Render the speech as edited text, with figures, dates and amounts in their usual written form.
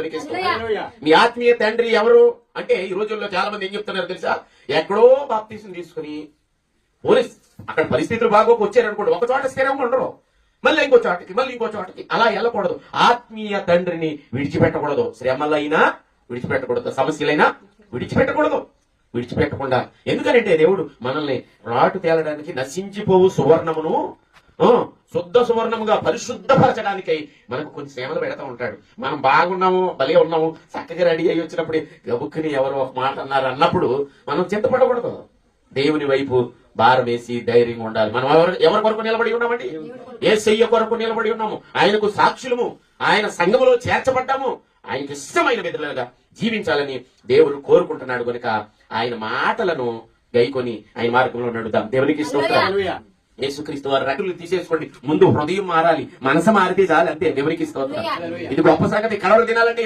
దేవునికి స్తోత్రం. మీ ఆత్మీయ తండ్రి ఎవరు అంటే ఈ రోజుల్లో చాలా మంది ఏం చెప్తున్నారు తెలుసా? ఎక్కడో బాప్తీసం తీసుకుని పోలీస్ అక్కడ పరిస్థితులు బాగోకు వచ్చారనుకోండి, ఒక చోట స్థిరంగా ఉండరు, మళ్ళీ ఇంకో చోటకి అలా వెళ్ళకూడదు. ఆత్మీయ తండ్రిని విడిచిపెట్టకూడదు. శ్రమలైనా విడిచిపెట్టకూడదు, సమస్యలైనా విడిచిపెట్టకుండా. ఎందుకంటే దేవుడు మనల్ని రాటు తేలడానికి నశించిపోవు సువర్ణమును శుద్ధ సువర్ణముగా పరిశుద్ధపరచడానికై మనకు కొన్ని శ్రమలు పెడతా ఉంటాడు. మనం బాగున్నాము, భలే ఉన్నాము, చక్కగా రెడీ అయ్యి వచ్చినప్పుడు గబుక్కుని ఎవరో ఒక మాట అన్నప్పుడు మనం చింతపడకూడదు. దేవుని వైపు భారం వేసి ధైర్యంగా ఉండాలి. మనం ఎవరి కొరకు నిలబడి ఉన్నామండి? యేసయ్య కొరకు నిలబడి ఉన్నాము. ఆయనకు సాక్షులము, ఆయన సంఘములో చేర్చబడ్డాము. ఆయనకు ఇష్టమైన విధులుగా జీవించాలని దేవుడు కోరుకుంటున్నాడు కనుక ఆయన మాటలను గైకొని ఆయన మార్గంలో నడుద్దాం. దేవునికి స్తోత్రం. యేసుక్రీస్తు వారి రెక్కలు తీసేసుకోండి. ముందు హృదయం మారాలి, మనసు మారితే చాలు, అంతే. దేవునికి స్తోత్రం. ఇది గొప్ప సంగతి. కలవర దినాలంటే